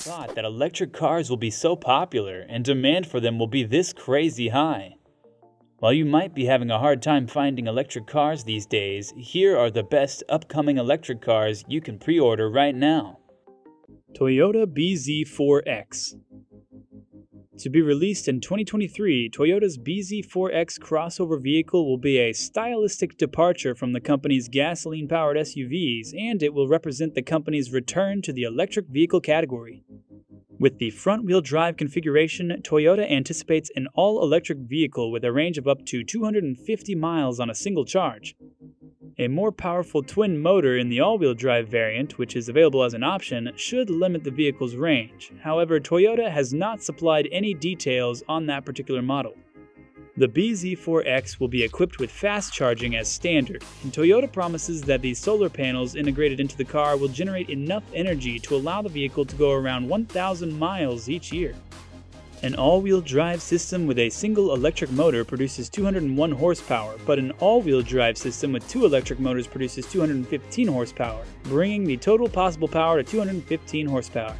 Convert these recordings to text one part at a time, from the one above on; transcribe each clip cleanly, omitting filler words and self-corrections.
thought that electric cars will be so popular and demand for them will be this crazy high? While you might be having a hard time finding electric cars these days, here are the best upcoming electric cars you can pre-order right now. Toyota BZ4X. To be released in 2023, Toyota's BZ4X crossover vehicle will be a stylistic departure from the company's gasoline-powered SUVs, and it will represent the company's return to the electric vehicle category. With the front-wheel drive configuration, Toyota anticipates an all-electric vehicle with a range of up to 250 miles on a single charge. A more powerful twin motor in the all-wheel drive variant, which is available as an option, should limit the vehicle's range. However, Toyota has not supplied any details on that particular model. The BZ4X will be equipped with fast charging as standard, and Toyota promises that the solar panels integrated into the car will generate enough energy to allow the vehicle to go around 1,000 miles each year. An all-wheel drive system with a single electric motor produces 201 horsepower, but an all-wheel drive system with two electric motors produces 215 horsepower, bringing the total possible power to 215 horsepower.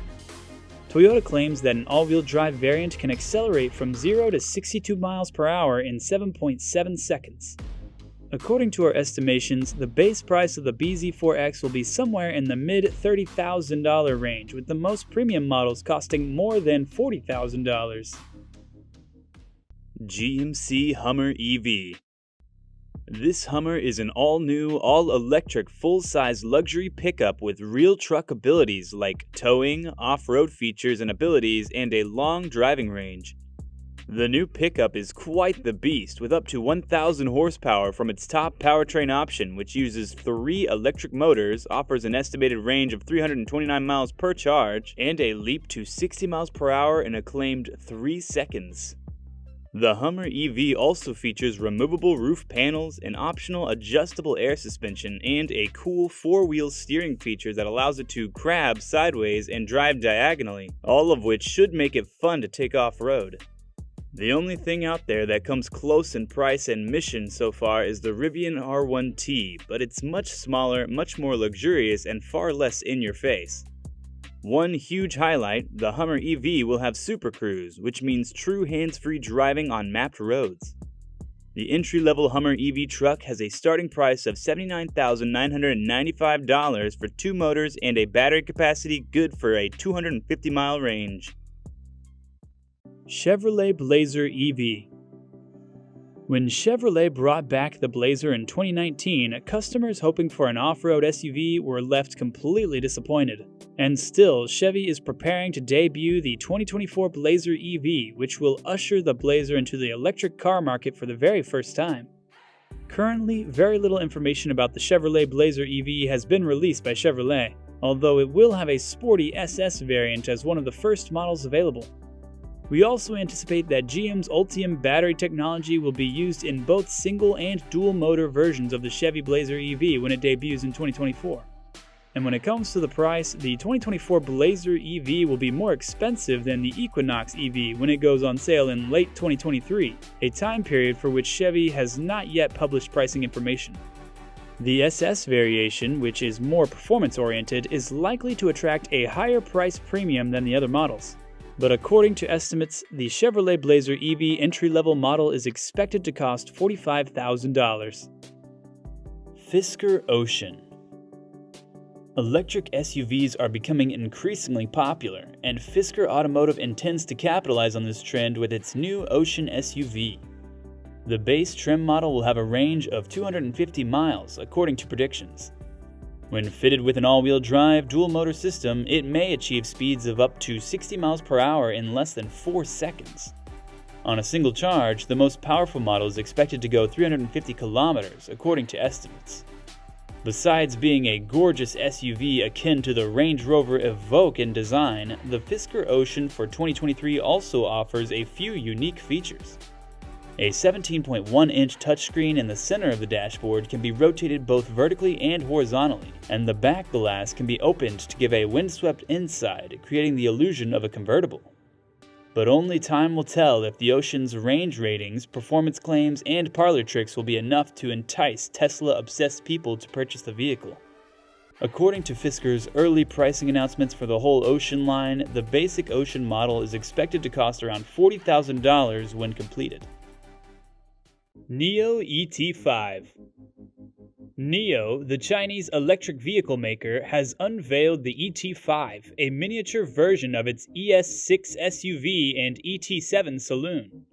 Toyota claims that an all-wheel drive variant can accelerate from 0 to 62 miles per hour in 7.7 seconds. According to our estimations, the base price of the BZ4X will be somewhere in the mid-$30,000 range, with the most premium models costing more than $40,000. GMC Hummer EV. This Hummer is an all-new, all-electric, full-size luxury pickup with real truck abilities like towing, off-road features and abilities, and a long driving range. The new pickup is quite the beast, with up to 1,000 horsepower from its top powertrain option, which uses 3 electric motors, offers an estimated range of 329 miles per charge, and a leap to 60 miles per hour in a claimed 3 seconds. The Hummer EV also features removable roof panels, an optional adjustable air suspension, and a cool 4-wheel steering feature that allows it to crab sideways and drive diagonally, all of which should make it fun to take off-road. The only thing out there that comes close in price and mission so far is the Rivian R1T, but it's much smaller, much more luxurious, and far less in your face. One huge highlight, the Hummer EV will have Super Cruise, which means true hands-free driving on mapped roads. The entry-level Hummer EV truck has a starting price of $79,995 for 2 motors and a battery capacity good for a 250-mile range. Chevrolet Blazer EV. When Chevrolet brought back the Blazer in 2019, customers hoping for an off-road SUV were left completely disappointed. And still, Chevy is preparing to debut the 2024 Blazer EV, which will usher the Blazer into the electric car market for the very first time. Currently, very little information about the Chevrolet Blazer EV has been released by Chevrolet, although it will have a sporty SS variant as one of the first models available. We also anticipate that GM's Ultium battery technology will be used in both single and dual motor versions of the Chevy Blazer EV when it debuts in 2024. And when it comes to the price, the 2024 Blazer EV will be more expensive than the Equinox EV when it goes on sale in late 2023, a time period for which Chevy has not yet published pricing information. The SS variation, which is more performance-oriented, is likely to attract a higher price premium than the other models. But according to estimates, the Chevrolet Blazer EV entry-level model is expected to cost $45,000. Fisker Ocean. Electric SUVs are becoming increasingly popular, and Fisker Automotive intends to capitalize on this trend with its new Ocean SUV. The base trim model will have a range of 250 miles, according to predictions. When fitted with an all-wheel drive dual-motor system, it may achieve speeds of up to 60 miles per hour in less than 4 seconds. On a single charge, the most powerful model is expected to go 350 kilometers, according to estimates. Besides being a gorgeous SUV akin to the Range Rover Evoque in design, the Fisker Ocean for 2023 also offers a few unique features. A 17.1-inch touchscreen in the center of the dashboard can be rotated both vertically and horizontally, and the back glass can be opened to give a windswept inside, creating the illusion of a convertible. But only time will tell if the Ocean's range ratings, performance claims, and parlor tricks will be enough to entice Tesla-obsessed people to purchase the vehicle. According to Fisker's early pricing announcements for the whole Ocean line, the basic Ocean model is expected to cost around $40,000 when completed. NIO ET5. NIO, the Chinese electric vehicle maker, has unveiled the ET5, a miniature version of its ES6 SUV and ET7 saloon.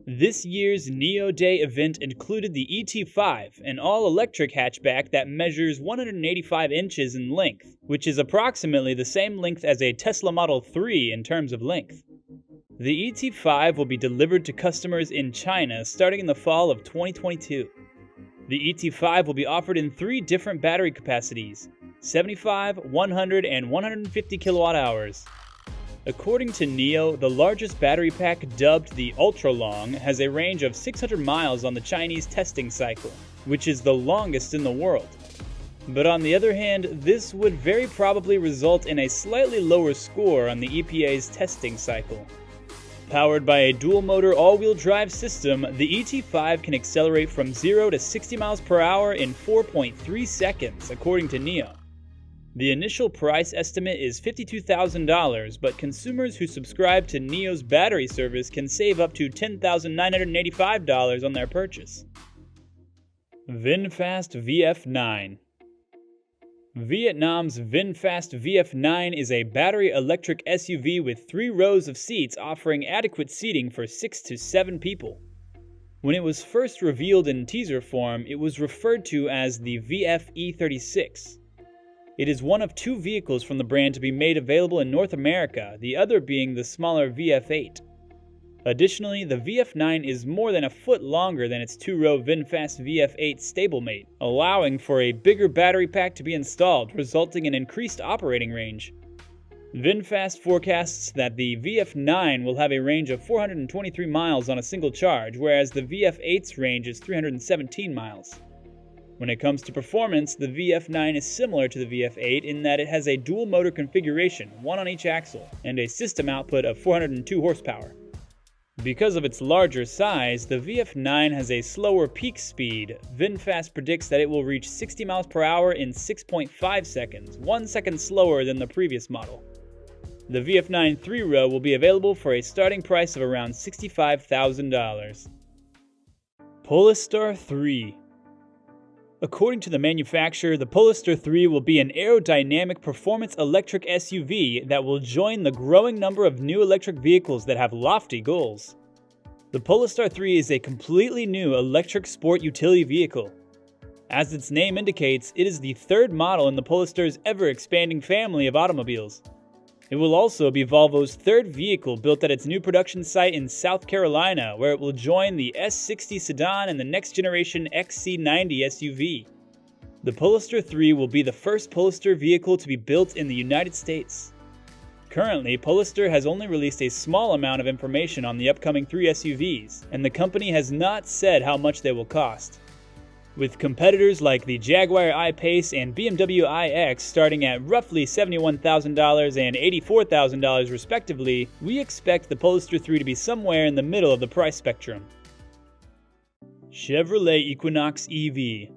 This year's NIO Day event included the ET5, an all-electric hatchback that measures 185 inches in length, which is approximately the same length as a Tesla Model 3 in terms of length. The ET5 will be delivered to customers in China starting in the fall of 2022. The ET5 will be offered in 3 different battery capacities: 75, 100, and 150 kilowatt hours. According to NIO, the largest battery pack, dubbed the Ultra Long, has a range of 600 miles on the Chinese testing cycle, which is the longest in the world. But on the other hand, this would very probably result in a slightly lower score on the EPA's testing cycle. Powered by a dual-motor all-wheel drive system, the ET5 can accelerate from 0 to 60 miles per hour in 4.3 seconds, according to NIO. The initial price estimate is $52,000, but consumers who subscribe to NIO's battery service can save up to $10,985 on their purchase. VinFast VF9. Vietnam's VinFast VF9 is a battery electric SUV with 3 rows of seats offering adequate seating for 6 to 7 people. When it was first revealed in teaser form, it was referred to as the VF E36. It is one of 2 vehicles from the brand to be made available in North America, the other being the smaller VF8. Additionally, the VF9 is more than a foot longer than its 2-row VinFast VF8 stablemate, allowing for a bigger battery pack to be installed, resulting in increased operating range. VinFast forecasts that the VF9 will have a range of 423 miles on a single charge, whereas the VF8's range is 317 miles. When it comes to performance, the VF9 is similar to the VF8 in that it has a dual-motor configuration, one on each axle, and a system output of 402 horsepower. Because of its larger size, the VF9 has a slower peak speed. VinFast predicts that it will reach 60 miles per hour in 6.5 seconds, 1 second slower than the previous model. The VF9 3-row will be available for a starting price of around $65,000. Polestar 3. According to the manufacturer, the Polestar 3 will be an aerodynamic performance electric SUV that will join the growing number of new electric vehicles that have lofty goals. The Polestar 3 is a completely new electric sport utility vehicle. As its name indicates, it is the 3rd model in the Polestar's ever-expanding family of automobiles. It will also be Volvo's 3rd vehicle built at its new production site in South Carolina, where it will join the S60 sedan and the next-generation XC90 SUV. The Polestar 3 will be the first Polestar vehicle to be built in the United States. Currently, Polestar has only released a small amount of information on the upcoming 3 SUVs, and the company has not said how much they will cost. With competitors like the Jaguar I-Pace and BMW iX starting at roughly $71,000 and $84,000 respectively, we expect the Polestar 3 to be somewhere in the middle of the price spectrum. Chevrolet Equinox EV.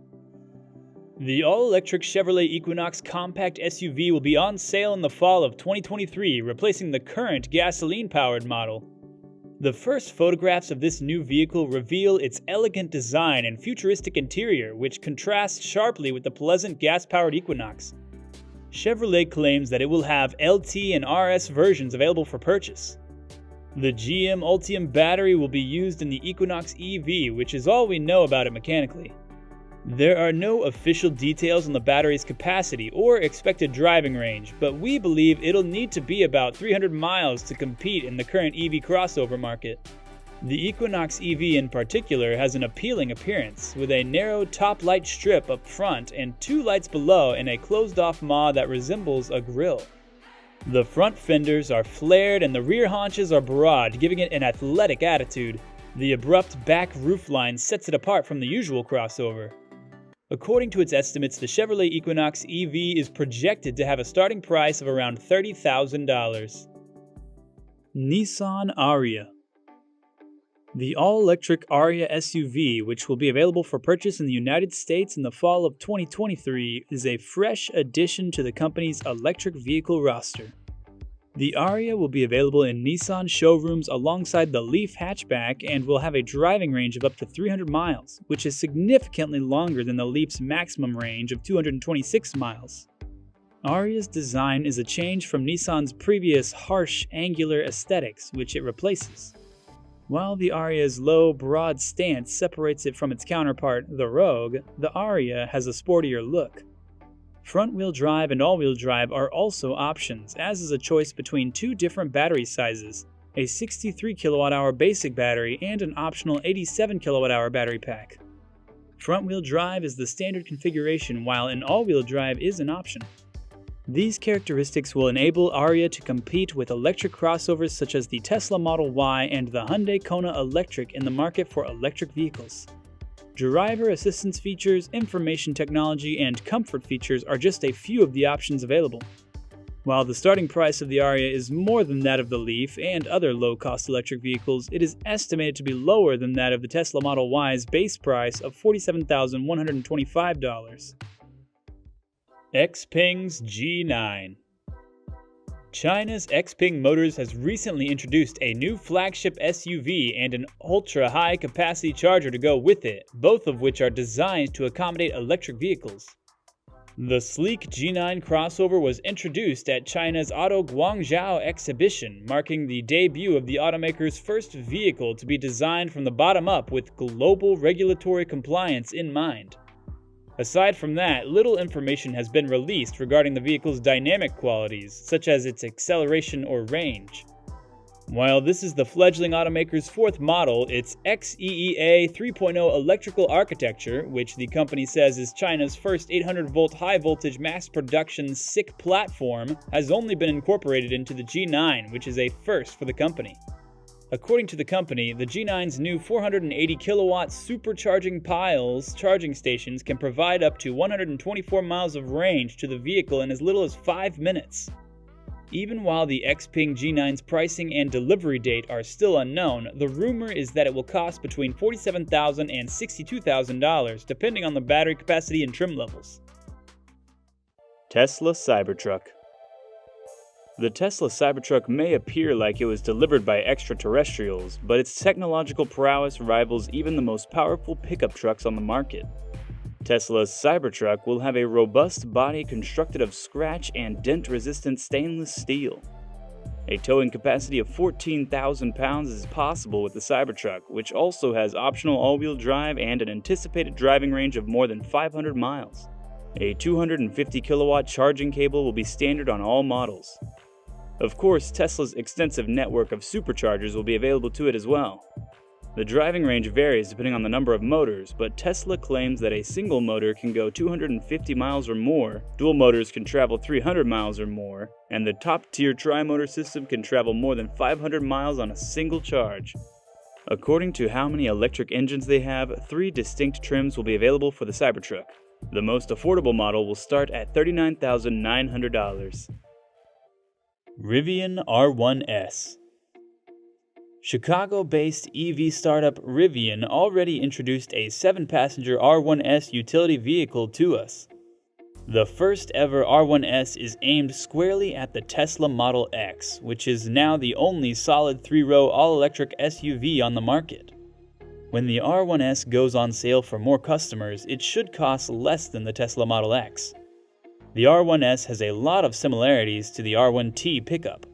The all-electric Chevrolet Equinox compact SUV will be on sale in the fall of 2023, replacing the current gasoline-powered model. The first photographs of this new vehicle reveal its elegant design and futuristic interior, which contrasts sharply with the pleasant gas-powered Equinox. Chevrolet claims that it will have LT and RS versions available for purchase. The GM Ultium battery will be used in the Equinox EV, which is all we know about it mechanically. There are no official details on the battery's capacity or expected driving range, but we believe it'll need to be about 300 miles to compete in the current EV crossover market. The Equinox EV in particular has an appealing appearance, with a narrow top light strip up front and 2 lights below and a closed-off maw that resembles a grille. The front fenders are flared and the rear haunches are broad, giving it an athletic attitude. The abrupt back roofline sets it apart from the usual crossover. According to its estimates, the Chevrolet Equinox EV is projected to have a starting price of around $30,000. Nissan Ariya. The all-electric Aria SUV, which will be available for purchase in the United States in the fall of 2023, is a fresh addition to the company's electric vehicle roster. The Aria will be available in Nissan showrooms alongside the Leaf hatchback and will have a driving range of up to 300 miles, which is significantly longer than the Leaf's maximum range of 226 miles. Aria's design is a change from Nissan's previous harsh, angular aesthetics, which it replaces. While the Aria's low, broad stance separates it from its counterpart, the Rogue, the Aria has a sportier look. Front-wheel drive and all-wheel drive are also options, as is a choice between two different battery sizes, a 63 kWh basic battery and an optional 87 kWh battery pack. Front-wheel drive is the standard configuration, while an all-wheel drive is an option. These characteristics will enable Aria to compete with electric crossovers such as the Tesla Model Y and the Hyundai Kona Electric in the market for electric vehicles. Driver assistance features, information technology, and comfort features are just a few of the options available. While the starting price of the Aria is more than that of the Leaf and other low-cost electric vehicles, it is estimated to be lower than that of the Tesla Model Y's base price of $47,125. Xpeng's G9. China's Xpeng Motors has recently introduced a new flagship SUV and an ultra-high capacity charger to go with it, both of which are designed to accommodate electric vehicles. The sleek G9 crossover was introduced at China's Auto Guangzhou exhibition, marking the debut of the automaker's first vehicle to be designed from the bottom up with global regulatory compliance in mind. Aside from that, little information has been released regarding the vehicle's dynamic qualities, such as its acceleration or range. While this is the fledgling automaker's fourth model, its XEEA 3.0 electrical architecture, which the company says is China's first 800-volt high-voltage mass-production SiC platform, has only been incorporated into the G9, which is a first for the company. According to the company, the G9's new 480 kilowatt supercharging piles charging stations can provide up to 124 miles of range to the vehicle in as little as 5 minutes. Even while the Xpeng G9's pricing and delivery date are still unknown, the rumor is that it will cost between $47,000 and $62,000, depending on the battery capacity and trim levels. Tesla Cybertruck. The Tesla Cybertruck may appear like it was delivered by extraterrestrials, but its technological prowess rivals even the most powerful pickup trucks on the market. Tesla's Cybertruck will have a robust body constructed of scratch and dent-resistant stainless steel. A towing capacity of 14,000 pounds is possible with the Cybertruck, which also has optional all-wheel drive and an anticipated driving range of more than 500 miles. A 250 kilowatt charging cable will be standard on all models. Of course, Tesla's extensive network of superchargers will be available to it as well. The driving range varies depending on the number of motors, but Tesla claims that a single motor can go 250 miles or more, dual motors can travel 300 miles or more, and the top-tier tri-motor system can travel more than 500 miles on a single charge. According to how many electric engines they have, 3 distinct trims will be available for the Cybertruck. The most affordable model will start at $39,900. Rivian R1S. Chicago-based EV startup Rivian already introduced a 7-passenger R1S utility vehicle to us. The first ever R1S is aimed squarely at the Tesla Model X, which is now the only solid 3-row all-electric SUV on the market. When the R1S goes on sale for more customers, it should cost less than the Tesla Model X. The R1S has a lot of similarities to the R1T pickup.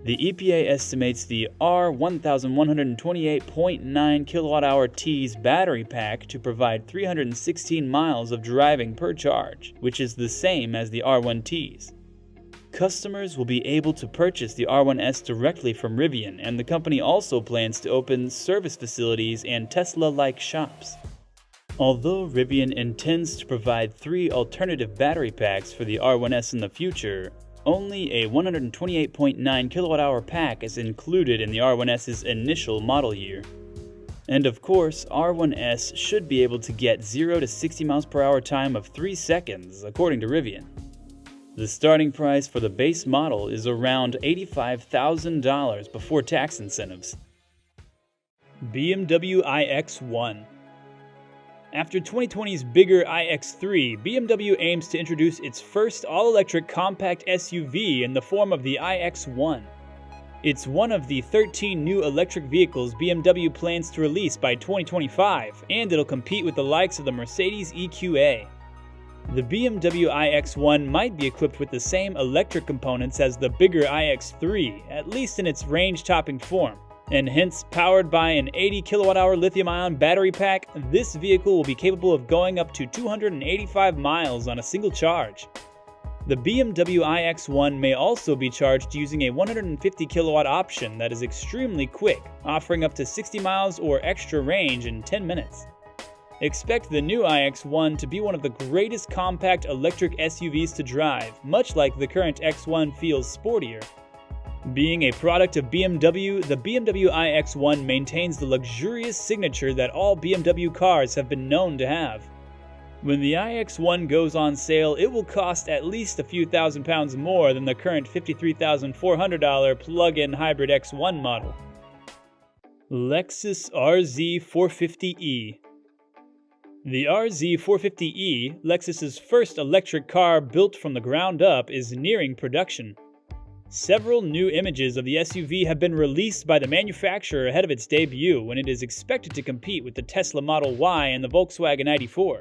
The EPA estimates the R1128.9 kWh-T's battery pack to provide 316 miles of driving per charge, which is the same as the R1T's. Customers will be able to purchase the R1S directly from Rivian, and the company also plans to open service facilities and Tesla-like shops. Although Rivian intends to provide 3 alternative battery packs for the R1S in the future, only a 128.9 kWh pack is included in the R1S's initial model year. And of course, R1S should be able to get 0 to 60 miles per hour time of 3 seconds, according to Rivian. The starting price for the base model is around $85,000 before tax incentives. BMW iX1. After 2020's bigger iX3, BMW aims to introduce its first all-electric compact SUV in the form of the iX1. It's one of the 13 new electric vehicles BMW plans to release by 2025, and it'll compete with the likes of the Mercedes EQA. The BMW iX1 might be equipped with the same electric components as the bigger iX3, at least in its range-topping form. And hence, powered by an 80 kWh lithium-ion battery pack, this vehicle will be capable of going up to 285 miles on a single charge. The BMW iX1 may also be charged using a 150 kW option that is extremely quick, offering up to 60 miles or extra range in 10 minutes. Expect the new iX1 to be one of the greatest compact electric SUVs to drive, much like the current X1 feels sportier. Being a product of BMW, the BMW iX1 maintains the luxurious signature that all BMW cars have been known to have. When the iX1 goes on sale, it will cost at least a few £1,000s more than the current $53,400 plug-in hybrid X1 model. Lexus RZ450e. The RZ450e, Lexus's first electric car built from the ground up, is nearing production. Several new images of the SUV have been released by the manufacturer ahead of its debut, when it is expected to compete with the Tesla Model Y and the Volkswagen ID.4.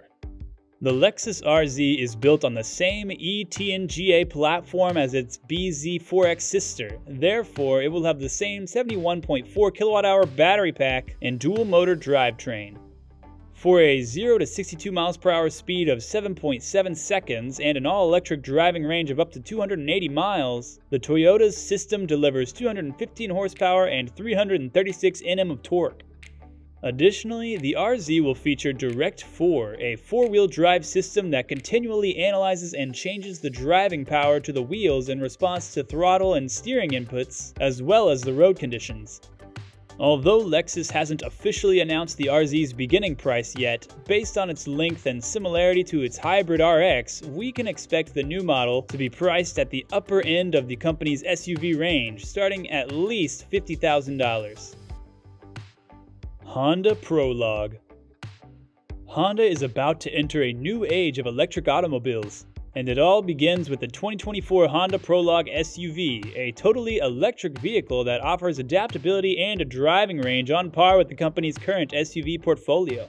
The Lexus RZ is built on the same ETNGA platform as its BZ4X sister, therefore it will have the same 71.4 kWh battery pack and dual-motor drivetrain. For a 0 to 62 miles per hour speed of 7.7 seconds and an all-electric driving range of up to 280 miles, the Toyota's system delivers 215 horsepower and 336 Nm of torque. Additionally, the RZ will feature Direct4, a four-wheel drive system that continually analyzes and changes the driving power to the wheels in response to throttle and steering inputs, as well as the road conditions. Although Lexus hasn't officially announced the RZ's beginning price yet, based on its length and similarity to its hybrid RX, we can expect the new model to be priced at the upper end of the company's SUV range, starting at least $50,000. Honda Prologue. Honda is about to enter a new age of electric automobiles, and it all begins with the 2024 Honda Prologue SUV, a totally electric vehicle that offers adaptability and a driving range on par with the company's current SUV portfolio.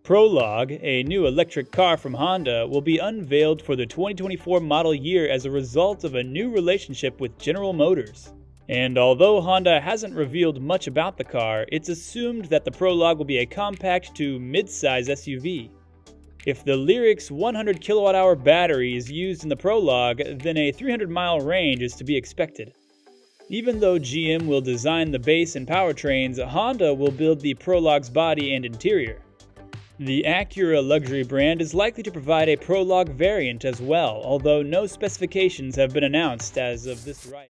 Prologue, a new electric car from Honda, will be unveiled for the 2024 model year as a result of a new relationship with General Motors. And although Honda hasn't revealed much about the car, it's assumed that the Prologue will be a compact to mid-size SUV. If the Lyric's 100 kWh battery is used in the Prologue, then a 300-mile range is to be expected. Even though GM will design the base and powertrains, Honda will build the Prologue's body and interior. The Acura luxury brand is likely to provide a Prologue variant as well, although no specifications have been announced as of this right.